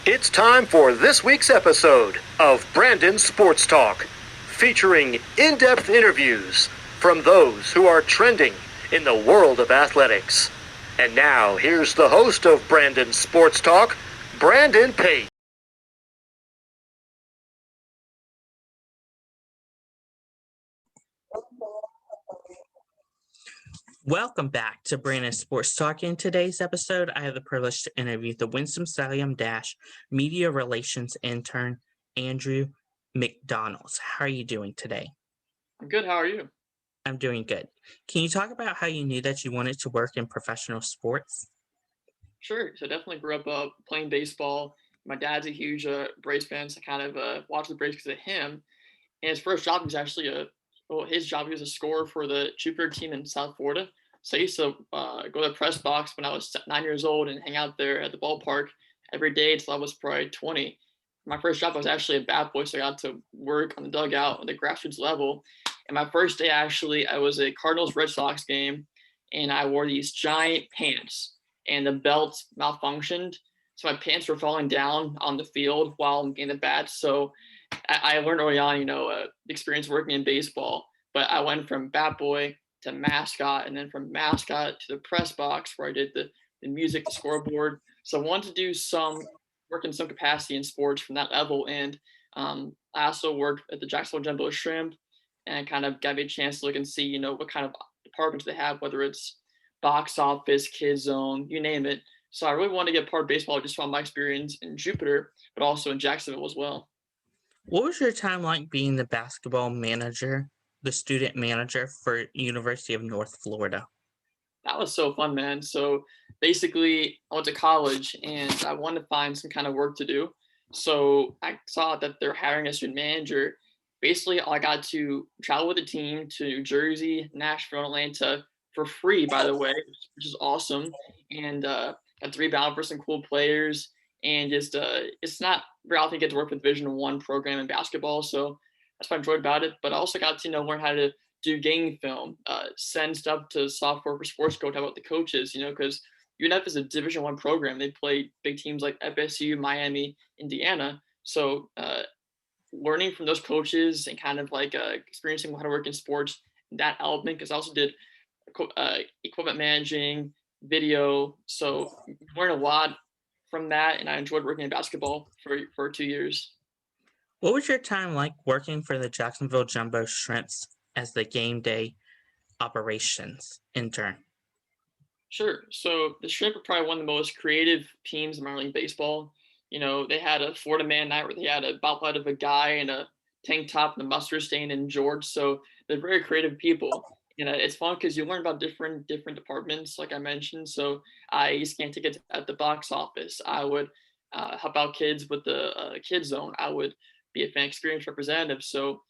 It's time for this week's episode of Brandon Sports Talk, featuring in-depth interviews from those who are trending in the world of athletics. And now, here's the host of Brandon Sports Talk, Brandon Pate. Welcome back to Brandon Sports Talk. In today's episode, I have the privilege to interview the Winston-Salem Dash Media Relations intern, Andrew McDonald. How are you doing today? I'm good. How are you? I'm doing good. Can you talk about how you knew that you wanted to work in professional sports? Sure. So I definitely grew up playing baseball. My dad's a huge Braves fan, so I kind of watched the Braves because of him. And his first job was actually his job, he was a scorer for the Jupiter team in South Florida. So I used to go to the press box when I was 9 years old and hang out there at the ballpark every day until I was probably 20. My first job, I was actually a bat boy, so I got to work on the dugout at the grassroots level. And my first day, actually, I was a Cardinals Red Sox game, and I wore these giant pants, and the belt malfunctioned, so my pants were falling down on the field while I'm getting the bat. So I learned early on, experience working in baseball, but I went from bat boy to mascot, and then from mascot to the press box where I did the music, the scoreboard. So I wanted to do some work in some capacity in sports from that level. And I also worked at the Jacksonville Jumbo Shrimp, and kind of got me a chance to look and see, what kind of departments they have, whether it's box office, kids zone, you name it. So I really wanted to get part of baseball just from my experience in Jupiter, but also in Jacksonville as well. What was your time like being the basketball manager, the student manager for University of North Florida? That was so fun, man. So basically, I went to college and I wanted to find some kind of work to do. So I saw that they're hiring a student manager. Basically, I got to travel with the team to New Jersey, Nashville, Atlanta for free, by the way, which is awesome. And got to rebound for some cool players. And just it's not very often you get to work with Division One program in basketball, so that's what I enjoyed about it. But I also got to learn how to do game film, send stuff to software for sports coach about the coaches, because UNF is a Division One program. They play big teams like FSU, Miami, Indiana. So learning from those coaches and kind of like experiencing how to work in sports, that element, because I also did equipment managing, video. So learned a lot from that, and I enjoyed working in basketball for 2 years. What was your time like working for the Jacksonville Jumbo Shrimps as the game day operations intern? Sure. So the Shrimp are probably one of the most creative teams in minor league baseball. They had a Florida man night where they had a bobblehead of a guy in a tank top and a mustard stain in George. So they're very creative people. It's fun because you learn about different departments, like I mentioned. So I used to get tickets at the box office. I would help out kids with the kids zone. I would be a fan experience representative. So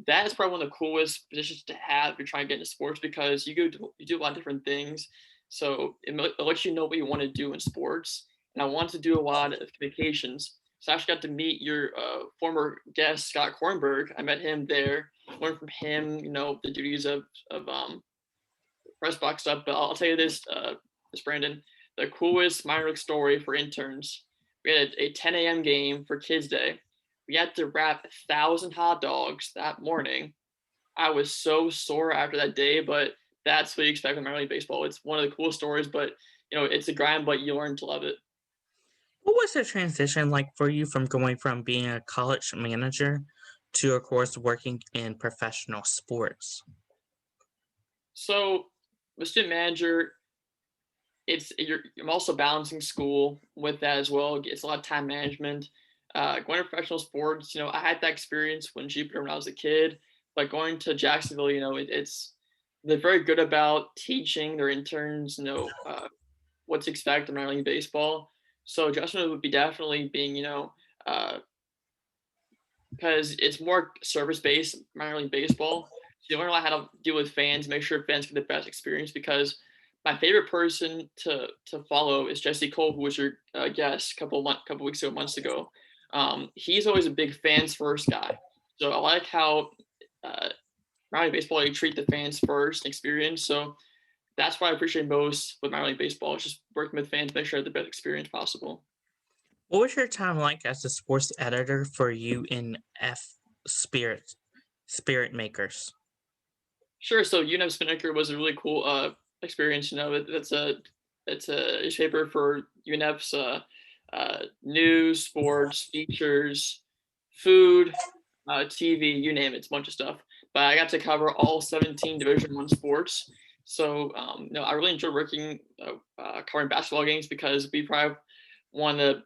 that is probably one of the coolest positions to have if you're trying to get into sports, because you do a lot of different things. So it lets you know what you want to do in sports. And I wanted to do a lot of communications. So I actually got to meet your former guest, Scott Kornberg. I met him there, learned from him, the duties of press box stuff. But I'll tell you this, Brandon, the coolest minor league story for interns. We had a 10 a.m. game for Kids Day. We had to wrap 1,000 hot dogs that morning. I was so sore after that day, but that's what you expect from minor league baseball. It's one of the coolest stories, but it's a grind, but you learn to love it. What was the transition like for you from going from being a college manager to, of course, working in professional sports? So, the student manager, I'm also balancing school with that as well. It's a lot of time management. Going to professional sports, I had that experience when Jupiter when I was a kid, but going to Jacksonville, they're very good about teaching their interns, what to expect in minor league baseball. So Jacksonville would be definitely being, because it's more service based minor league baseball. So you learn a lot how to deal with fans, make sure fans get the best experience. Because my favorite person to follow is Jesse Cole, who was your guest couple weeks ago, months ago. He's always a big fans first guy. So I like how minor league baseball you treat the fans first experience. So that's what I appreciate most with minor league baseball. Is just working with fans, make sure I have the best experience possible. What was your time like as a sports editor for UNF Spirit Makers? Sure. So UNF Spinnaker was a really cool experience. It's a newspaper for UNF's news, sports, features, food, TV, you name it. It's a bunch of stuff. But I got to cover all 17 Division One sports. So I really enjoyed working covering basketball games because we probably have one of the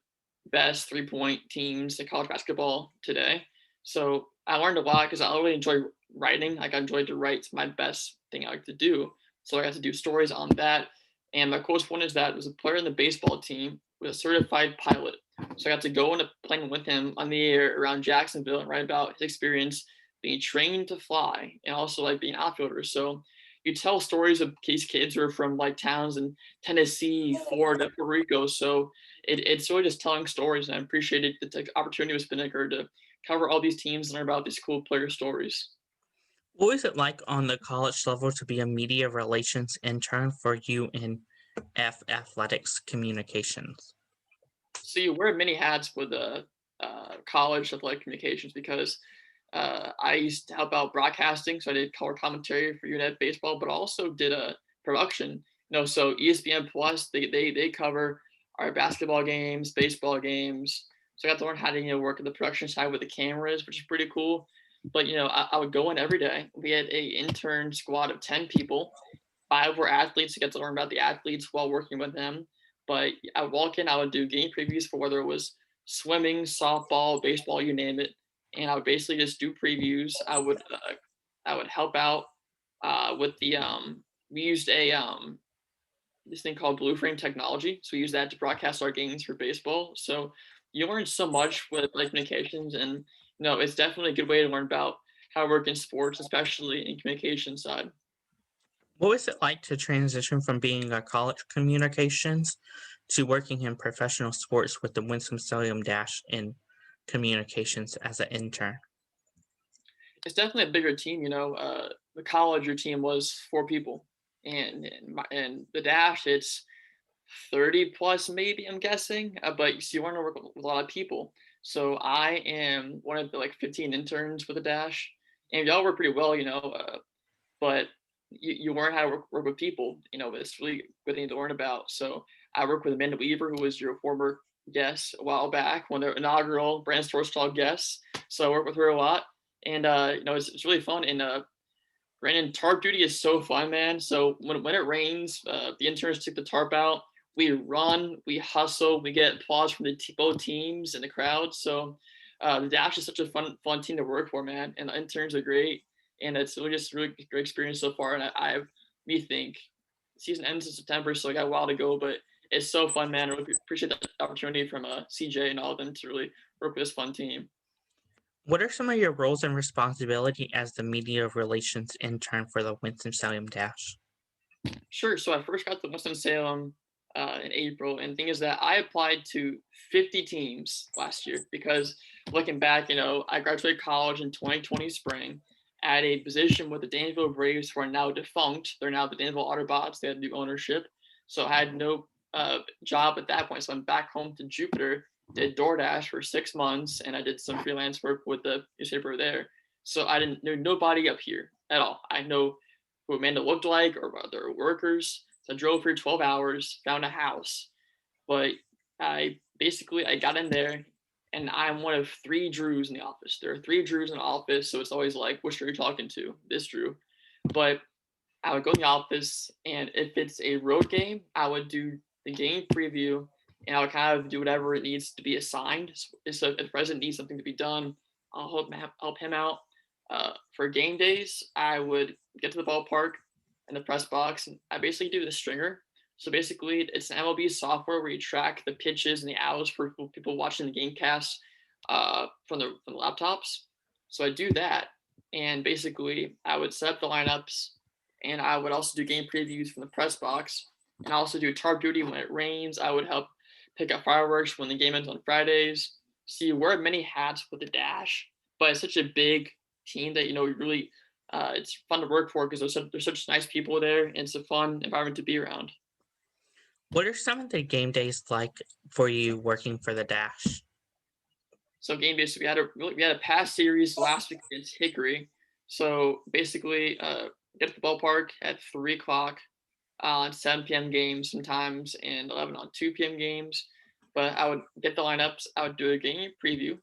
best 3-point teams in college basketball today. So I learned a lot because I really enjoy writing. Like I enjoyed to write my best thing I like to do. So I got to do stories on that. And my coolest one is that I was a player in the baseball team with a certified pilot. So I got to go on a plane with him on the air around Jacksonville and write about his experience being trained to fly and also like being an outfielder. So you tell stories of these kids who are from like towns in Tennessee, Florida, Puerto Rico. So it's really just telling stories, and I appreciated the opportunity with Spinnaker to cover all these teams and learn about these cool player stories. What is it like on the college level to be a media relations intern for UNF Athletics Communications? So you wear many hats with the college athletic communications because I used to help out broadcasting, so I did color commentary for UNF baseball, but also did a production. So ESPN Plus they cover our basketball games, baseball games. So I got to learn how to work at the production side with the cameras, which is pretty cool. But I would go in every day. We had a intern squad of 10 people. 5 were athletes. I got to learn about the athletes while working with them. But I would walk in, I would do game previews for whether it was swimming, softball, baseball, you name it, and I would basically just do previews. I would help out with the we used a this thing called Blue Frame technology, so we use that to broadcast our games for baseball. So you learn so much with like communications, and it's definitely a good way to learn about how to work in sports, especially in communication side. What was it like to transition from being a college communications to working in professional sports with the Winston-Salem Dash in communications as an intern? It's definitely a bigger team. The college your team was 4 people, and the Dash it's 30 plus maybe I'm guessing, but you want to work with a lot of people. So I am one of the like 15 interns for the Dash, and y'all work pretty well, but you learn how to work with people. It's really good thing to learn about. So I work with Amanda Weaver, who was your former guest a while back, one of the inaugural Brand Sports Talk guests. So I work with her a lot, and it's really fun. And Brandon, tarp duty is so fun, man. So when it rains, the interns took the tarp out. We run, we hustle, we get applause from both teams and the crowd. So the Dash is such a fun team to work for, man. And the interns are great, and it's really just a really great experience so far. And we think season ends in September, so I got a while to go, but it's so fun, man. I really appreciate the opportunity from CJ and all of them to really work with this fun team. What are some of your roles and responsibility as the media relations intern for the Winston-Salem Dash? Sure. So I first got to Winston-Salem in April, and the thing is that I applied to 50 teams last year because looking back, I graduated college in 2020 spring at a position with the Danville Braves, who are now defunct. They're now the Danville Autobots. They had new ownership, so I had no job at that point. So I'm back home to Jupiter. Did DoorDash for 6 months, and I did some freelance work with the newspaper there. So I didn't know nobody up here at all. I know who Amanda looked like or other workers. So I drove for 12 hours, found a house. But I got in there, and I'm one of 3 Drews in the office. There are 3 Drews in the office, so it's always like, which Drew are you talking to? This Drew. But I would go in the office, and if it's a road game, I would do the game preview, and I would kind of do whatever it needs to be assigned. So if the president needs something to be done, I'll help him out. For game days, I would get to the ballpark in the press box, and I basically do the stringer. So basically, it's an MLB software where you track the pitches and the outs for people watching the game cast from the laptops. So I do that, and basically, I would set up the lineups, and I would also do game previews from the press box, and I also do tarp duty when it rains. I would help pick up fireworks when the game ends on Fridays. So you wear many hats with the Dash, but it's such a big team that really it's fun to work for because there's such nice people there, and it's a fun environment to be around. What are some of the game days like for you working for the Dash? So game days, we had a past series last week against Hickory. So basically, get to the ballpark at 3 o'clock on 7 p.m. games sometimes, and 11 on 2 p.m. games. But I would get the lineups. I would do a game preview.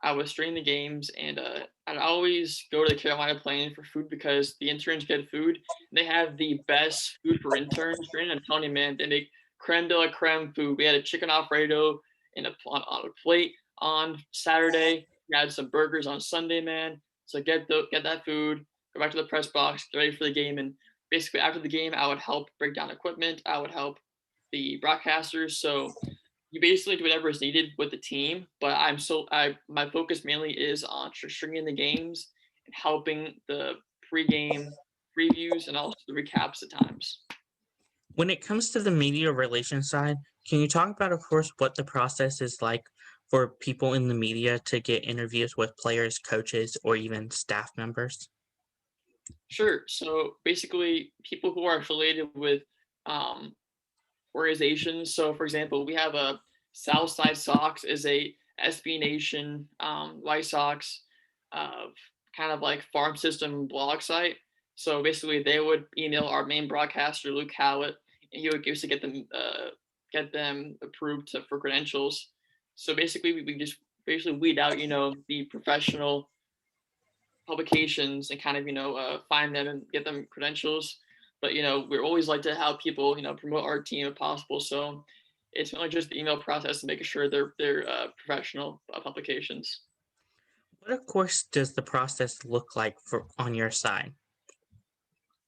I would stream the games, and I'd always go to the Carolina Plain for food because the interns get food. They have the best food for interns. I'm telling you, man, they make creme de la creme food. We had a chicken Alfredo on a plate on Saturday. We had some burgers on Sunday, man. So get that food, go back to the press box, get ready for the game, and basically after the game, I would help break down equipment. I would help the broadcasters. So you basically do whatever is needed with the team, but my focus mainly is on stringing the games and helping the pregame previews and also the recaps at times. When it comes to the media relations side, can you talk about, of course, what the process is like for people in the media to get interviews with players, coaches, or even staff members? Sure. So basically, people who are affiliated with um, organizations. So, for example, we have a Southside Sox is a SB Nation White Sox kind of like farm system blog site. So basically, they would email our main broadcaster Luke Howlett, and he would give us to get them approved for credentials. So basically, we just basically weed out the professional publications and kind of find them and get them credentials. But we always like to have people promote our team if possible. So it's really just the email process and making sure they're professional publications. What, of course, does the process look like on your side?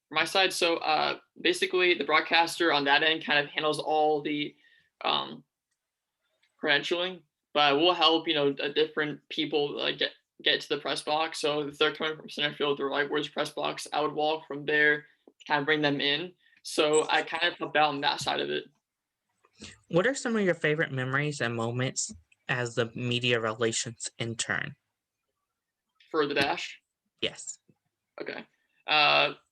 For my side, so basically the broadcaster on that end kind of handles all the um, credentialing, but we'll help different people get to the press box. So if they're coming from center field, they're like, "Where's the press box?" I would walk from there to kind of bring them in. So I kind of help out on that side of it. What are some of your favorite memories and moments as the media relations intern? For the Dash. Yes. Okay.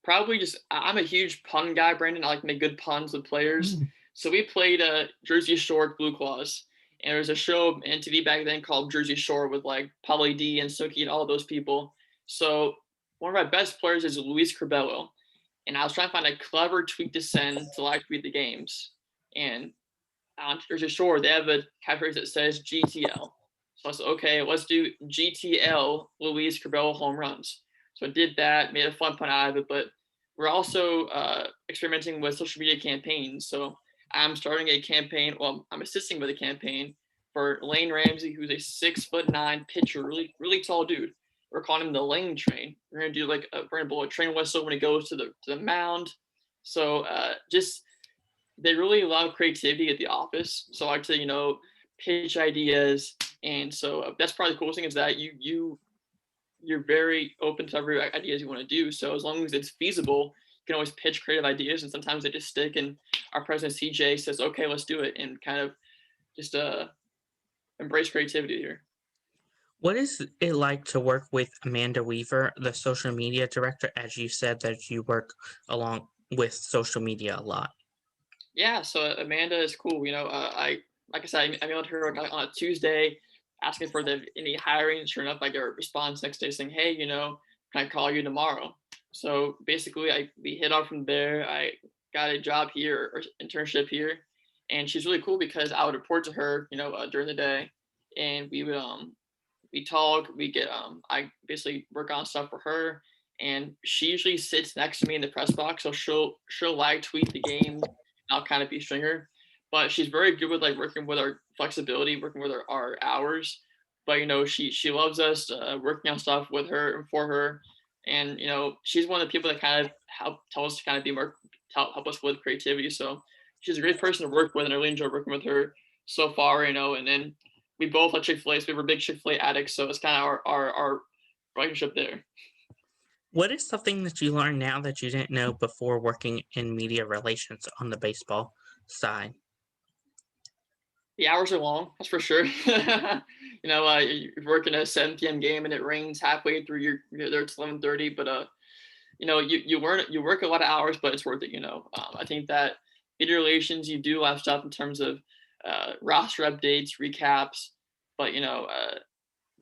Probably just I'm a huge pun guy, Brandon. I like to make good puns with players. So we played Jersey Shore Blue Claws, and there was a show on TV back then called Jersey Shore with like Pauly D and Sookie and all those people. So one of my best players is Luis Corbello, and I was trying to find a clever tweet to send to live tweet the games. And on Jersey Shore, they have a catchphrase that says GTL. So I said, okay, let's do GTL Luis Corbello home runs. So I did that, made a fun pun out of it, but we're also experimenting with social media campaigns. So I'm starting a campaign. Well, I'm assisting with a campaign for Lane Ramsey, who's a 6'9" pitcher, really, really tall dude. We're calling him the Lane Train. We're gonna do we're gonna blow a train whistle when he goes to the mound. So just they really allow creativity at the office. So I like to pitch ideas, and so that's probably the coolest thing is that you're very open to every ideas you want to do. So as long as it's feasible, you can always pitch creative ideas, and sometimes they just stick. And our president CJ says, "Okay, let's do it," and kind of just embrace creativity here. What is it like to work with Amanda Weaver, the social media director, as you said that you work along with social media a lot? Yeah, so Amanda is cool. Like I said, I emailed her on a Tuesday asking for any hiring. Sure enough, I get a response next day saying, "Hey, can I call you tomorrow?" So basically, we hit off from there. I got a job here or internship here, and she's really cool because I would report to her, during the day, and we talk. We get I basically work on stuff for her, and she usually sits next to me in the press box, so she'll live tweet the game. I'll kind of be stringer, but she's very good with working with our flexibility, working with our hours. But she loves us working on stuff with her and for her, and she's one of the people that kind of help tell us to kind of be more help us with creativity. So she's a great person to work with, and I really enjoy working with her so far. And then we both like Chick-fil-A, so we were big Chick-fil-A addicts, so it's kind of our relationship there. What is something that you learn now that you didn't know before working in media relations on the baseball side? The hours are long, that's for sure. You're working a 7 p.m. game and it rains halfway through. You're there. It's 11:30, but you work a lot of hours, but it's worth it. I think that media relations, you do a lot of stuff in terms of roster updates, recaps, but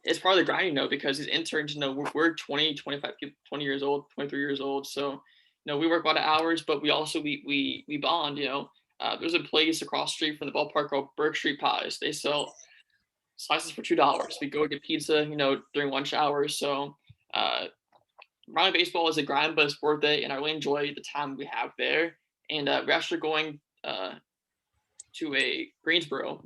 it's part of the grinding though, because these interns, we're 20, 25, 20 years old, 23 years old. So, we work a lot of hours, but we also, we bond, there's a place across the street from the ballpark called Burke Street Pies. They sell slices for $2. We go get pizza, during lunch hours. So, running baseball is a grind, but it's worth it. And I really enjoy the time we have there. And we're actually going to a Greensboro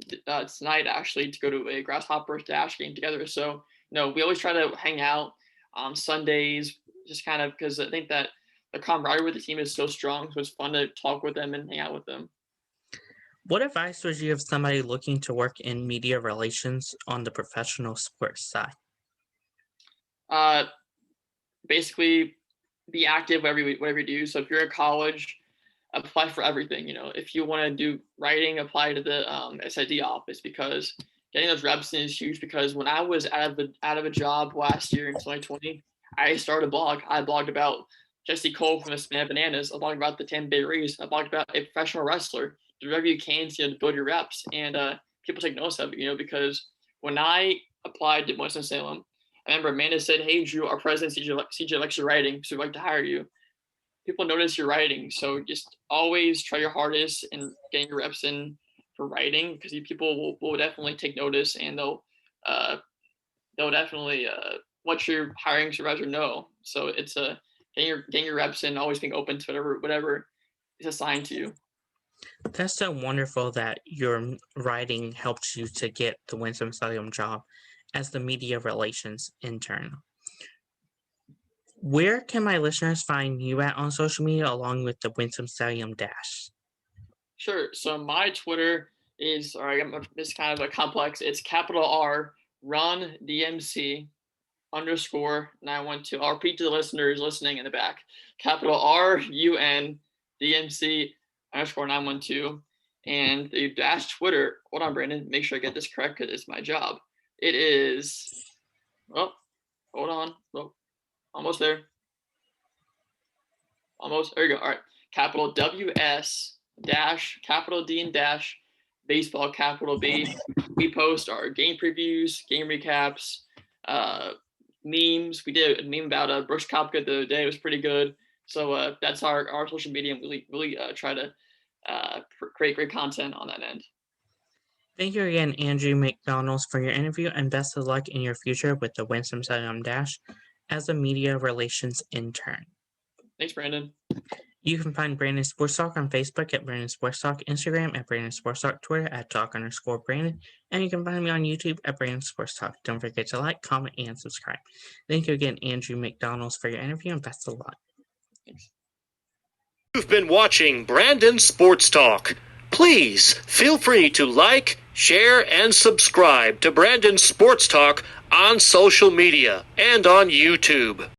tonight, actually, to go to a Grasshopper Dash game together. So, we always try to hang out on Sundays, just kind of because I think that the camaraderie with the team is so strong. So it's fun to talk with them and hang out with them. What advice would you give somebody looking to work in media relations on the professional sports side? Basically, be active whatever you do. So if you're in college, apply for everything. If you want to do writing, apply to the SID office, because getting those reps in is huge. Because when I was out of a job last year in 2020, I started a blog. I blogged about Jesse Cole from the Spin Bananas. I blogged about the Tampa Bay Rays. I blogged about a professional wrestler. Do whatever you can to build your reps, and people take notice of it. Because when I applied to Winston-Salem, I remember Amanda said, "Hey, Drew, our president CJ likes your writing, so we'd like to hire you." People notice your writing, so just always try your hardest in getting your reps in for writing, because people will definitely take notice, and they'll definitely let your hiring supervisor know. So it's getting your reps in, always being open to whatever is assigned to you. That's so wonderful that your writing helped you to get the Winston-Salem job as the media relations intern. Where can my listeners find you at on social media along with the Winston-Salem Dash? Sure. So my Twitter is, it's kind of a complex. It's capital R, Run DMC _912. I'll repeat to the listeners listening in the back. Capital R UN DMC _912. And the Dash Twitter, hold on, Brandon, make sure I get this correct because it's my job. It is, hold on. Almost there. There you go. All right. Capital WS dash, capital D and dash, baseball, capital B. We post our game previews, game recaps, memes. We did a meme about Brooks Koepka the other day. It was pretty good. So that's our social media. And really try to create great content on that end. Thank you again, Andrew McDonald, for your interview, and best of luck in your future with the Winston-Salem Dash as a media relations intern. Thanks, Brandon. You can find Brandon Sports Talk on Facebook at Brandon Sports Talk, Instagram at Brandon Sports Talk, Twitter at Talk_Brandon, and you can find me on YouTube at Brandon Sports Talk. Don't forget to like, comment, and subscribe. Thank you again, Andrew McDonald, for your interview, and best of luck. Thanks. You've been watching Brandon Sports Talk. Please feel free to like, share, and subscribe to Brandon Sports Talk on social media and on YouTube.